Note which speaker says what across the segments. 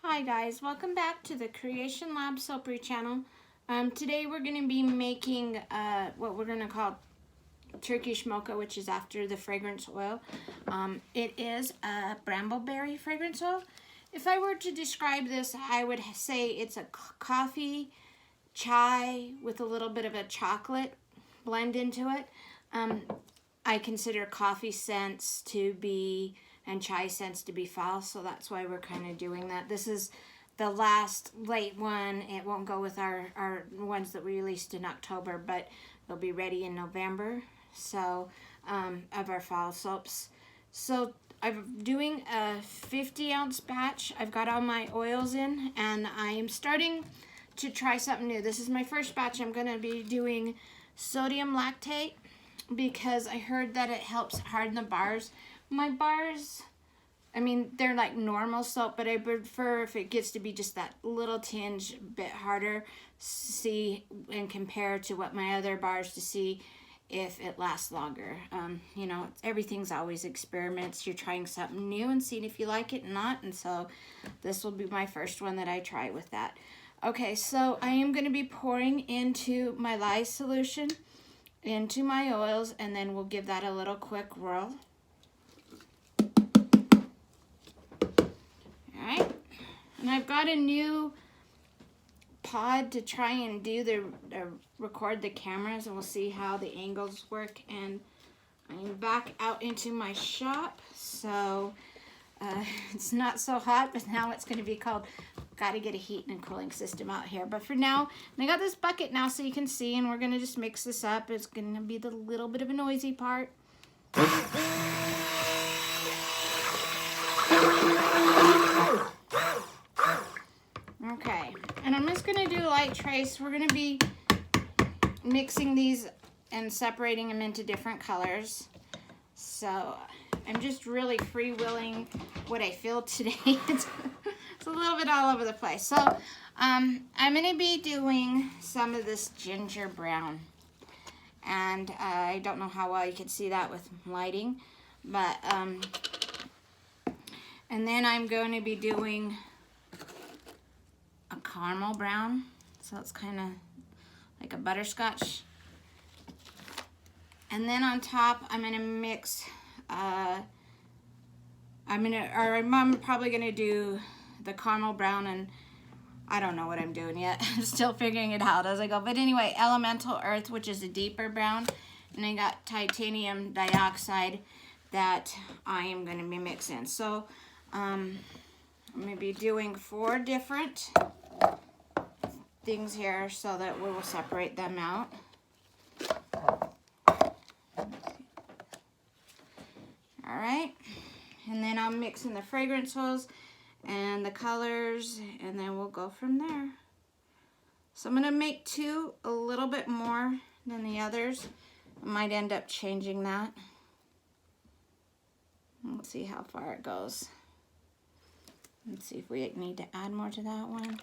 Speaker 1: Hi guys, welcome back to the Creation Lab Soapery channel. Today we're going to be making what we're going to call Turkish Mocha, which is after the fragrance oil. It is a brambleberry fragrance oil. If I were to describe this, I would say it's a coffee chai with a little bit of a chocolate blend into it. I consider coffee scents to be and chai scents to be foul, so that's why we're kind of doing that. This is the last late one. It won't go with our ones that we released in October, but they'll be ready in November, so of our fall soaps. So I'm doing a 50-ounce batch. I've got all my oils in, and I am starting to try something new. This is my first batch. I'm going to be doing sodium lactate because I heard that it helps harden the bars. My bars, I mean, they're like normal soap, but I prefer if it gets to be just that little tinge bit harder, see and compare to what my other bars to see if it lasts longer. You know, everything's always experiments. You're trying something new and seeing if you like it or not, and so this will be my first one that I try with that. Okay, so I am going to be pouring into my lye solution, into my oils, and then we'll give that a little quick whirl. Alright, and I've got a new pod to try and do record the cameras, and we'll see how the angles work. And I'm back out into my shop, so it's not so hot, but now it's going to be cold. Got to get a heat and cooling system out here. But for now, and I got this bucket now so you can see, and we're going to just mix this up. It's going to be the little bit of a noisy part. Okay, and I'm just going to do light trace. We're going to be mixing these and separating them into different colors. So I'm just really freewheeling what I feel today. It's a little bit all over the place. So I'm going to be doing some of this ginger brown. And I don't know how well you can see that with lighting. But, and then I'm going to be doing a caramel brown. So it's kind of like a butterscotch. And then on top, I'm going to mix, I'm probably going to do the caramel brown, and I don't know what I'm doing yet. I'm still figuring it out as I go. But anyway, elemental earth, which is a deeper brown. And I got titanium dioxide that I am going to be mixing. So I'm going to be doing 4 different things here so that we will separate them out. All right, and then I'm mixing the fragrance oils and the colors, and then we'll go from there. So I'm gonna make 2 a little bit more than the others. I might end up changing that. Let's see how far it goes. Let's see if we need to add more to that one.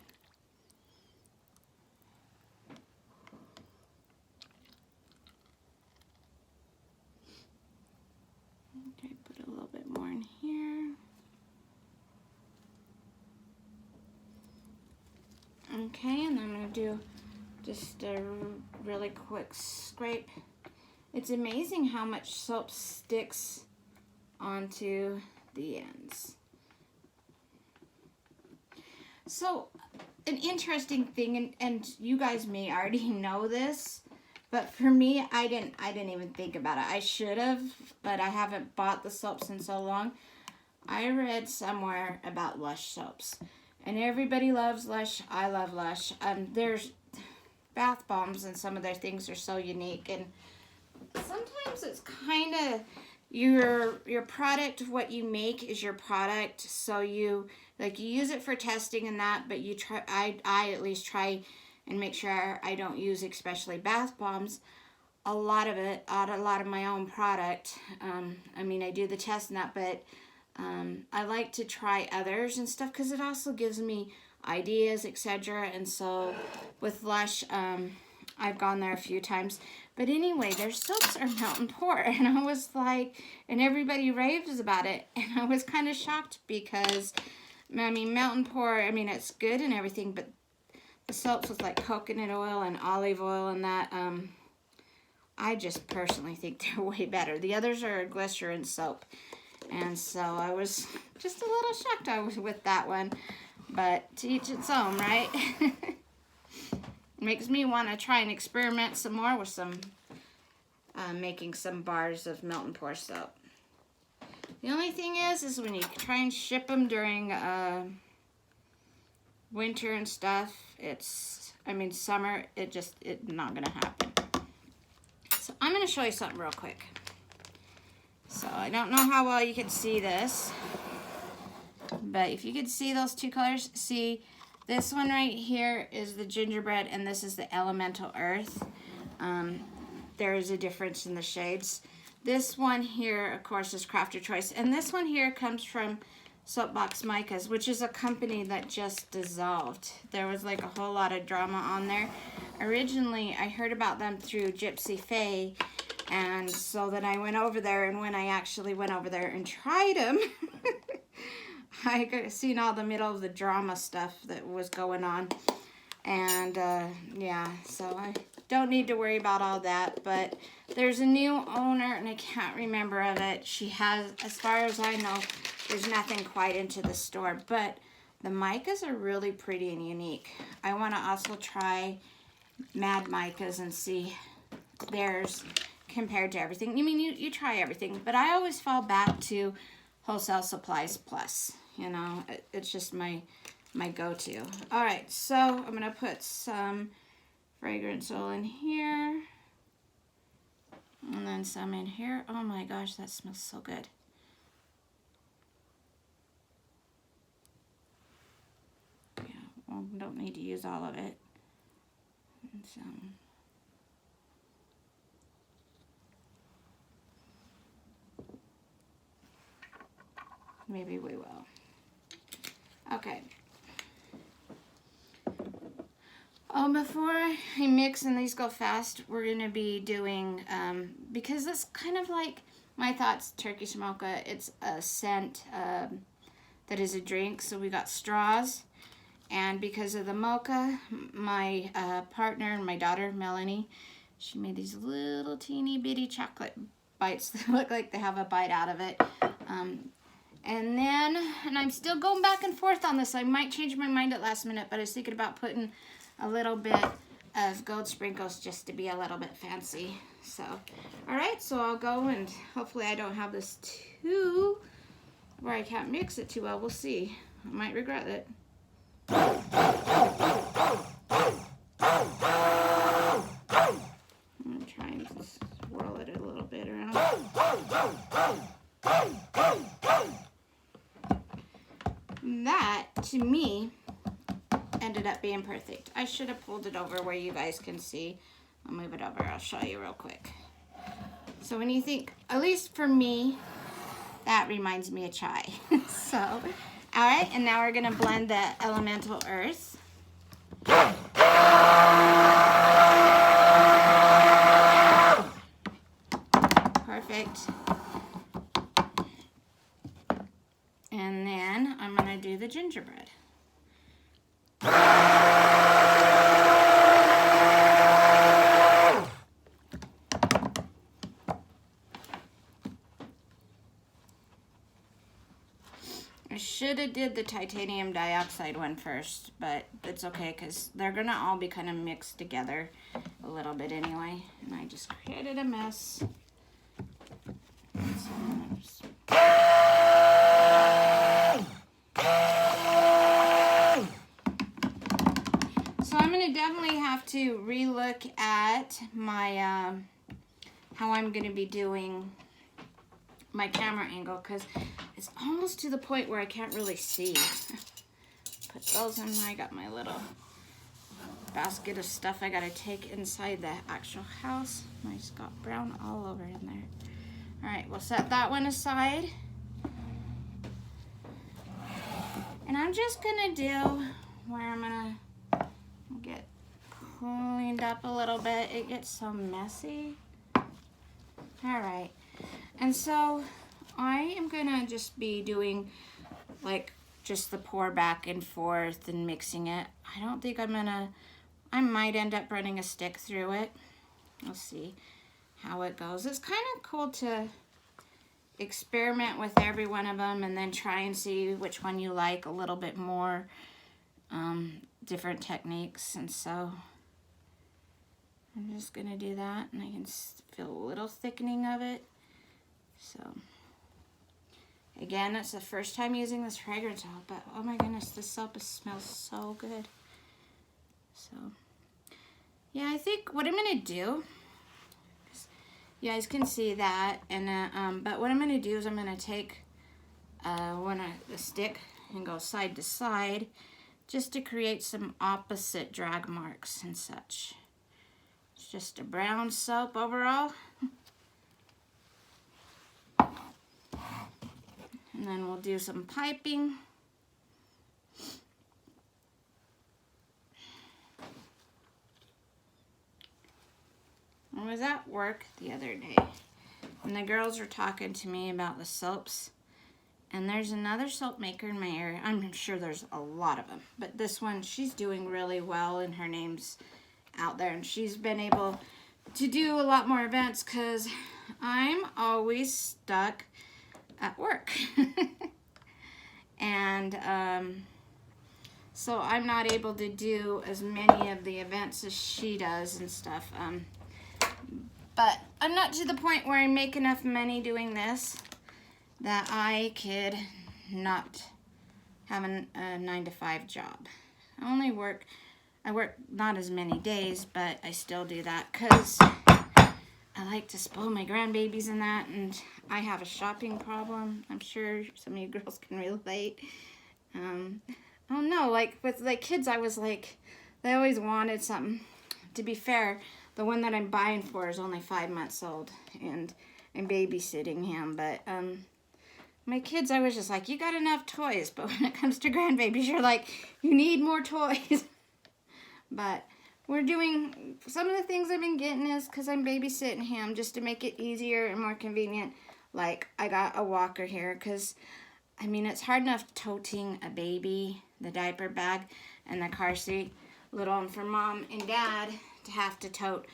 Speaker 1: Okay, put a little bit more in here. Okay, and I'm going to do just a really quick scrape. It's amazing how much soap sticks onto the ends. So, an interesting thing, and you guys may already know this, but for me, I didn't even think about it. I should have, but I haven't bought the soaps in so long. I read somewhere about Lush soaps, and everybody loves Lush. I love Lush. There's bath bombs, and some of their things are so unique, and sometimes it's kind of your product. What you make is your product, so you use it for testing and that, but you try. I at least try and make sure I don't use, especially bath bombs, a lot of my own product. I mean, I do the test and that, but I like to try others and stuff because it also gives me ideas, etc. And so with Lush, I've gone there a few times. But anyway, their soaps are melt and pour, and I was like, and everybody raves about it, and I was kind of shocked because I mean, melt and pour, I mean, it's good and everything, but the soaps with like coconut oil and olive oil and that, I just personally think they're way better. The others are glycerin soap. And so I was just a little shocked with that one. But to each its own, right? Makes me want to try and experiment some more with some, making some bars of melt and pour soap. The only thing is when you try and ship them during winter and stuff, summer, it's not gonna happen. So I'm gonna show you something real quick. So I don't know how well you can see this, but if you could see those two colors, see this one right here is the gingerbread and this is the elemental earth. There is a difference in the shades. This one here, of course, is Crafter Choice, and this one here comes from Soapbox Micas, which is a company that just dissolved. There was like a whole lot of drama on there. Originally, I heard about them through Gypsy Faye, and so then I went over there, and when I actually went over there and tried them, I could seen all the middle of the drama stuff that was going on. And yeah, so I don't need to worry about all that, but there's a new owner, and I can't remember of it. She has, as far as I know, there's nothing quite into the store, but the micas are really pretty and unique. I want to also try Mad Micas and see theirs compared to everything. I mean, you try everything, but I always fall back to Wholesale Supplies Plus. You know, it's just my go-to. All right, so I'm gonna put some fragrance oil in here, and then some in here. Oh my gosh, that smells so good. Yeah, well, we don't need to use all of it. And some. Maybe we will. Okay. Oh, before I mix and these go fast, we're going to be doing, because it's kind of like my thoughts, Turkish Mocha. It's a scent that is a drink. So we got straws. And because of the mocha, my partner and my daughter, Melanie, she made these little teeny bitty chocolate bites that look like they have a bite out of it. And I'm still going back and forth on this. I might change my mind at last minute, but I was thinking about putting a little bit of gold sprinkles just to be a little bit fancy. So, all right, so I'll go, and hopefully I don't have this too, where I can't mix it too well. We'll see. I might regret it. I'm going to try and swirl it a little bit around. That, to me, ended up being perfect. I should have pulled it over where you guys can see. I'll move it over. I'll show you real quick. So when you think, at least for me, that reminds me of chai. So, all right, and now we're going to blend the elemental earth. Perfect. And then I'm going to do the gingerbread. I should have did the titanium dioxide one first, but it's okay because they're going to all be kind of mixed together a little bit anyway. And I just created a mess. So I'm going to definitely have to relook at my how I'm going to be doing my camera angle, because it's almost to the point where I can't really see. Put those in. I got my little basket of stuff I got to take inside the actual house. I just got brown all over in there. All right, we'll set that one aside. And I'm just gonna do where I'm gonna get cleaned up a little bit. It gets so messy. All right, and so I am gonna just be doing like just the pour back and forth and mixing it. I don't think I might end up running a stick through it. We'll see how it goes. It's kind of cool to experiment with every one of them and then try and see which one you like a little bit more, different techniques. And so I'm just gonna do that, and I can feel a little thickening of it. So again, it's the first time using this fragrance oil, but oh my goodness, this soap smells so good. So yeah, I think what I'm gonna do, you guys can see that, and but what I'm gonna do is I'm gonna take the stick and go side to side just to create some opposite drag marks and such. It's just a brown soap overall. And then we'll do some piping. I was at work the other day, and the girls were talking to me about the soaps. And there's another soap maker in my area. I'm sure there's a lot of them, but this one, she's doing really well, and her name's out there. And she's been able to do a lot more events because I'm always stuck at work. And so I'm not able to do as many of the events as she does and stuff. But I'm not to the point where I make enough money doing this that I could not have a 9-to-5 job. I work not as many days, but I still do that because I like to spoil my grandbabies and that, and I have a shopping problem. I'm sure some of you girls can relate. I don't know, like with like kids, I was like, they always wanted something. To be fair, the one that I'm buying for is only 5 months old, and I'm babysitting him, but my kids, I was just like, you got enough toys, but when it comes to grandbabies, you're like, you need more toys. But we're doing, some of the things I've been getting is because I'm babysitting him, just to make it easier and more convenient. Like, I got a walker here because, I mean, it's hard enough toting a baby, the diaper bag, and the car seat, little, and for mom and dad to have to tote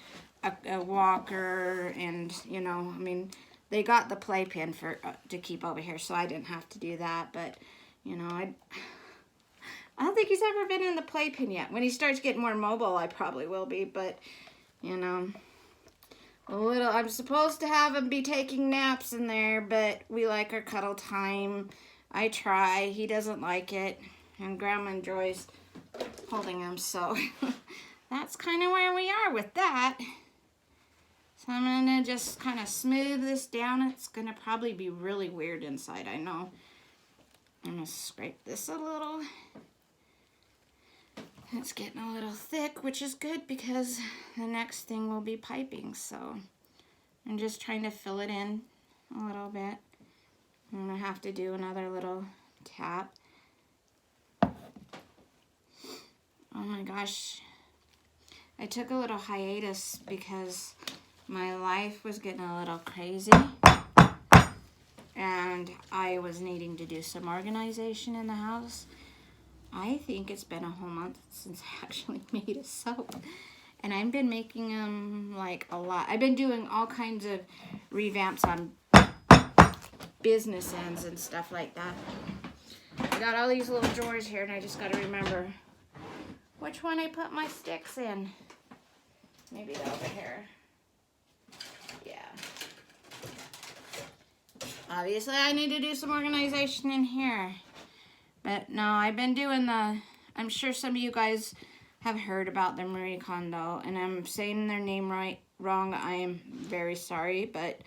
Speaker 1: a walker, and, you know, I mean, they got the playpen for to keep over here, so I didn't have to do that. But, you know, I don't think he's ever been in the playpen yet. When he starts getting more mobile, I probably will be. But, you know, I'm supposed to have him be taking naps in there, but we like our cuddle time. I try. He doesn't like it, and Grandma enjoys holding him. So that's kind of where we are with that. So I'm going to just kind of smooth this down. It's going to probably be really weird inside, I know. I'm going to scrape this a little. It's getting a little thick, which is good because the next thing will be piping. So I'm just trying to fill it in a little bit. I'm going to have to do another little tap. Oh my gosh. I took a little hiatus because my life was getting a little crazy, and I was needing to do some organization in the house. I think it's been a whole month since I actually made a soap, and I've been making them like a lot. I've been doing all kinds of revamps on business ends and stuff like that. I got all these little drawers here, and I just got to remember which one I put my sticks in. Maybe over here. Yeah. Obviously, I need to do some organization in here. But no, I've been doing I'm sure some of you guys have heard about the Marie Kondo, and I'm saying their name wrong. I am very sorry, but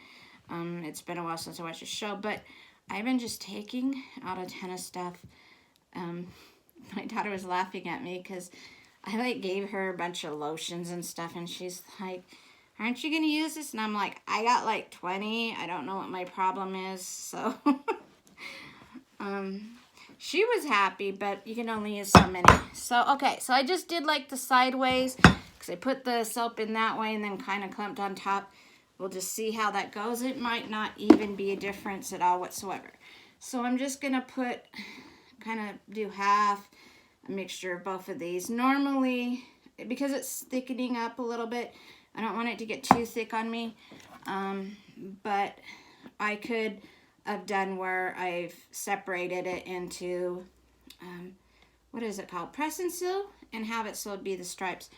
Speaker 1: it's been a while since I watched the show. But I've been just taking out a ton of stuff. My daughter was laughing at me because I like gave her a bunch of lotions and stuff, and she's like, aren't you going to use this? And I'm like, I got like 20. I don't know what my problem is. So, she was happy, but you can only use so many. So, okay. So I just did like the sideways because I put the soap in that way and then kind of clumped on top. We'll just see how that goes. It might not even be a difference at all whatsoever. So I'm just going to put kind of do half, a mixture of both of these. Normally, because it's thickening up a little bit, I don't want it to get too thick on me, but I could have done where I've separated it into, what is it called? Press and seal, and have it so it'd be the stripes.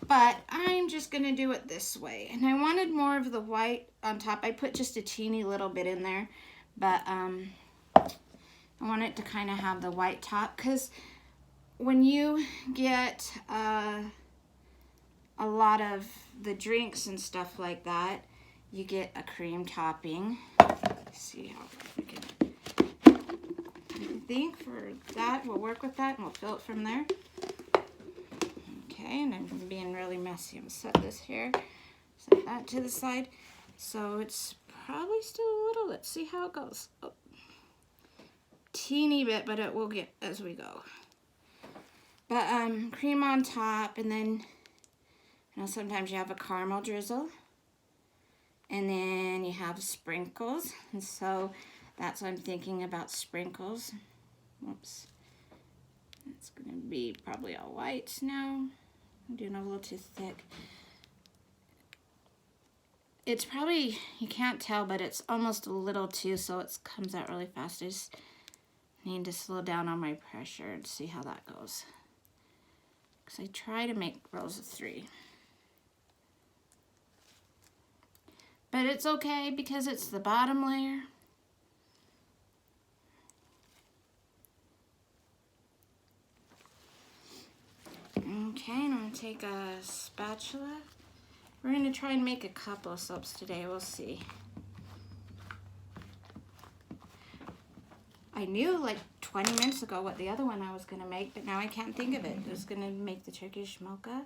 Speaker 1: But I'm just going to do it this way. And I wanted more of the white on top. I put just a teeny little bit in there. But I want it to kind of have the white top. Because when you get a lot of the drinks and stuff like that, you get a cream topping. Let's see how I think for that, we'll work with that and we'll fill it from there. Okay, and I'm being really messy. I'm gonna set this here, set that to the side. So it's probably still a little, let's see how it goes. Oh, teeny bit, but it will get as we go. But cream on top, and then, you know, sometimes you have a caramel drizzle. And then you have sprinkles. And so that's what I'm thinking about, sprinkles. Whoops. It's gonna be probably all white now. I'm doing a little too thick. It's probably, you can't tell, but it's almost a little too, so it comes out really fast. I just need to slow down on my pressure and see how that goes. Because I try to make rows of 3. But it's okay because it's the bottom layer. Okay, and I'm going to take a spatula. We're going to try and make a couple of soaps today. We'll see. I knew like 20 minutes ago what the other one I was going to make, but now I can't think of it. I was going to make the Turkish mocha.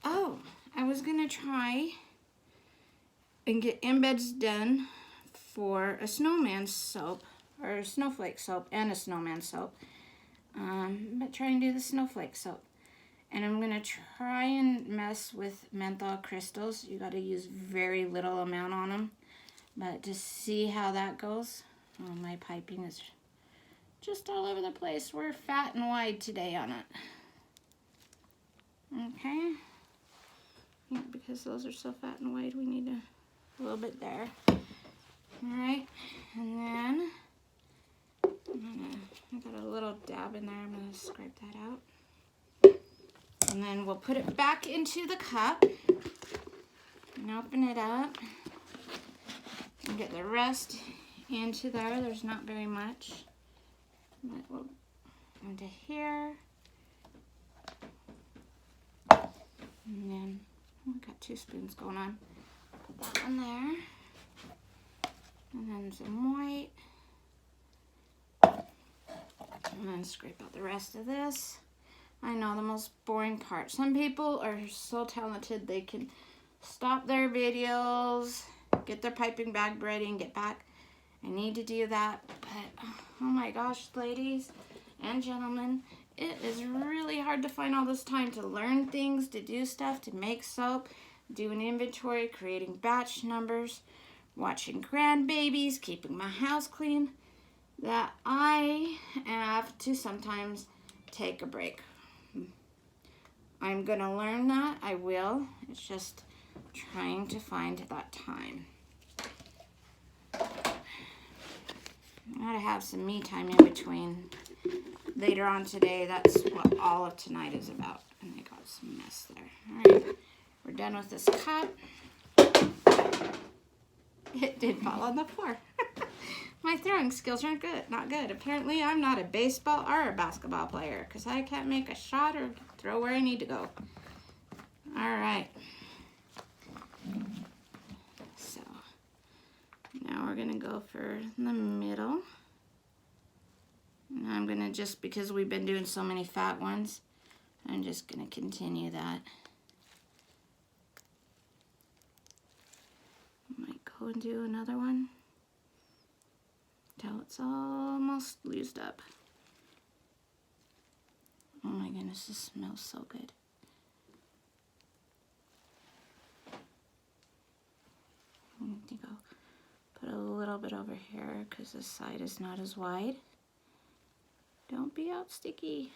Speaker 1: Oh, I was going to try and get embeds done for a snowman soap, or a snowflake soap and a snowman soap. But try and do the snowflake soap. And I'm going to try and mess with menthol crystals. You got to use very little amount on them. But to see how that goes. Oh, my piping is just all over the place. We're fat and wide today on it. Okay. Yeah, because those are so fat and wide, we need a little bit there. Alright. And then I got a little dab in there. I'm going to scrape that out. And then we'll put it back into the cup and open it up and get the rest into there. There's not very much. But we'll into here. And then we got 2 spoons going on. Put that one there. And then some white. And then scrape out the rest of this. I know, the most boring part. Some people are so talented they can stop their videos, get their piping bag ready, and get back. I need to do that, but oh my gosh, ladies and gentlemen, it is really hard to find all this time to learn things, to do stuff, to make soap, do an inventory, creating batch numbers, watching grandbabies, keeping my house clean, that I have to sometimes take a break. I'm going to learn that. I will. It's just trying to find that time. I gotta have some me time in between. Later on today, that's what all of tonight is about. And I got some mess there. Alright, we're done with this cup. It did fall on the floor. My throwing skills aren't good. Not good. Apparently, I'm not a baseball or a basketball player because I can't make a shot or throw where I need to go. All right. So, now we're going to go for the middle. And I'm going to just, because we've been doing so many fat ones, I'm just going to continue that. Might go and do another one till it's almost used up. Oh my goodness, this smells so good. I need to go put a little bit over here because this side is not as wide. Don't be out sticky.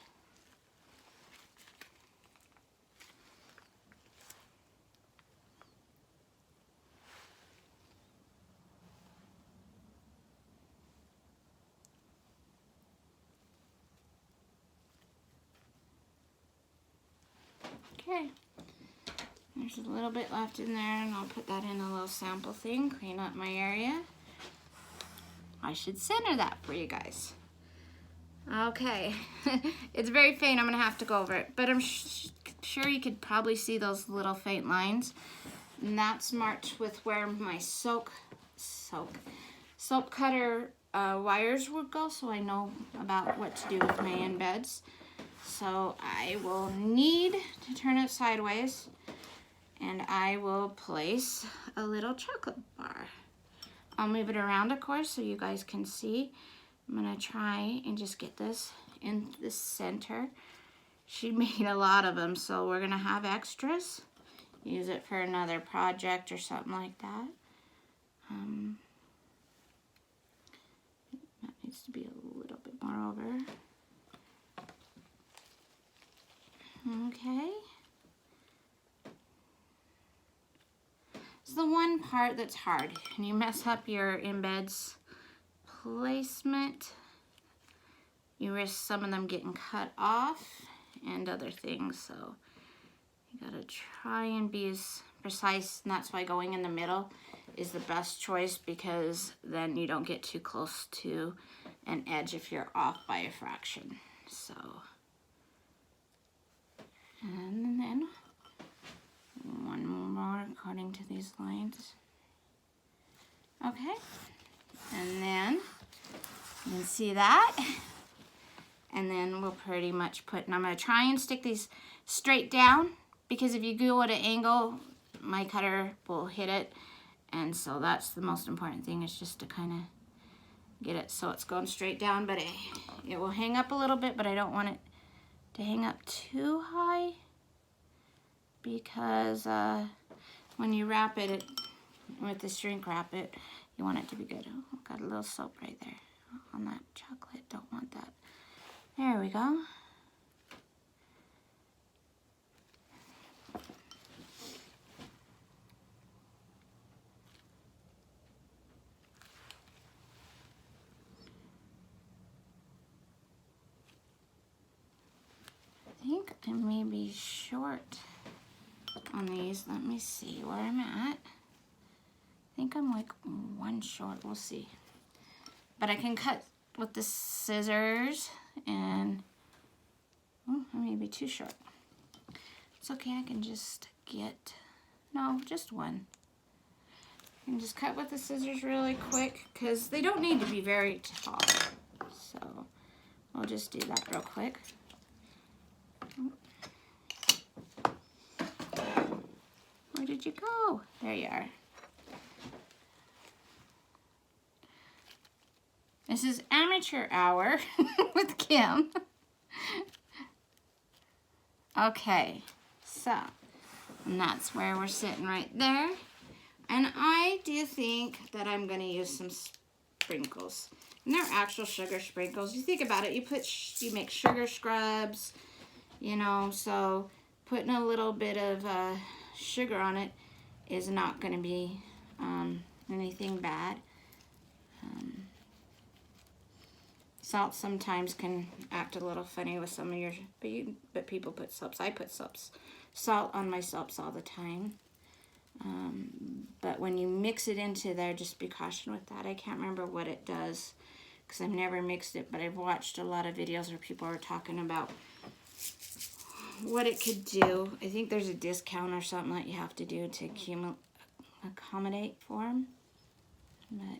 Speaker 1: Okay, there's a little bit left in there, and I'll put that in a little sample thing, clean up my area. I should center that for you guys. Okay, it's very faint, I'm gonna have to go over it, but I'm sure you could probably see those little faint lines. And that's marked with where my soap cutter wires would go, so I know about what to do with my embeds. So I will need to turn it sideways, and I will place a little chocolate bar. I'll move it around, of course, so you guys can see. I'm gonna try and just get this in the center. She made a lot of them, so we're gonna have extras. Use it for another project or something like that. That needs to be a little bit more over. Okay. It's the one part that's hard. When you mess up your embeds placement, you risk some of them getting cut off and other things, so you gotta try and be as precise, and that's why going in the middle is the best choice, because then you don't get too close to an edge if you're off by a fraction. So, and then one more according to these lines. Okay, and then you can see that, and then we'll pretty much put, and I'm going to try and stick these straight down, because if you go at an angle, my cutter will hit it, and so that's the most important thing, is just to kind of get it so it's going straight down, but it will hang up a little bit, but I don't want it to hang up too high, because when you wrap it with the shrink wrap it, you want it to be good. Oh, got a little soap right there on that chocolate. Don't want that. There we go. I think I may be short on these. Let me see where I'm at. I think I'm like one short. We'll see. But I can cut with the scissors, and I may be too short. It's okay. I can just get, no, just one. I can just cut with the scissors really quick, because they don't need to be very tall. So I'll just do that real quick. Where did you go? There you are. This is amateur hour with Kim. Okay, so, and that's where we're sitting right there. And I do think that I'm gonna use some sprinkles. And they're actual sugar sprinkles. You think about it, you make sugar scrubs, you know, so putting a little bit of sugar on it is not gonna be anything bad. Salt sometimes can act a little funny with some of your, but people put soaps. I put salt on my soaps all the time. But when you mix it into there, just be cautious with that. I can't remember what it does, because I've never mixed it, but I've watched a lot of videos where people are talking about what it could do. I think there's a discount or something that you have to do to accommodate for them. But,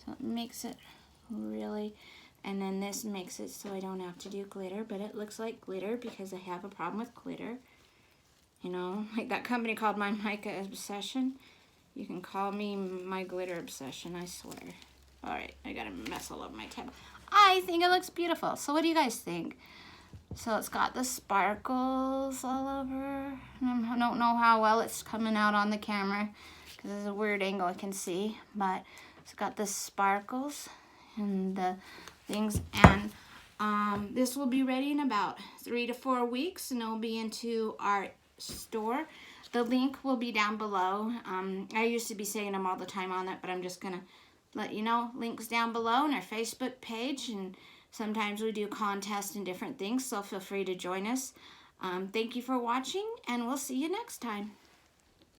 Speaker 1: so it makes it really, and then this makes it so I don't have to do glitter, but it looks like glitter because I have a problem with glitter. You know, like that company called my Mica Obsession. You can call me my glitter obsession, I swear. All right, I got a mess all over my tab. I think it looks beautiful. So what do you guys think? So it's got the sparkles all over. I don't know how well it's coming out on the camera, because it's a weird angle I can see, but it's got the sparkles and the things, and This will be ready in about 3 to 4 weeks, and it'll be into our store. The link will be down below. I used to be saying them all the time on it, but I'm just gonna let you know. Links down below on our Facebook page, and sometimes we do contests and different things, so feel free to join us. Thank you for watching, and we'll see you next time.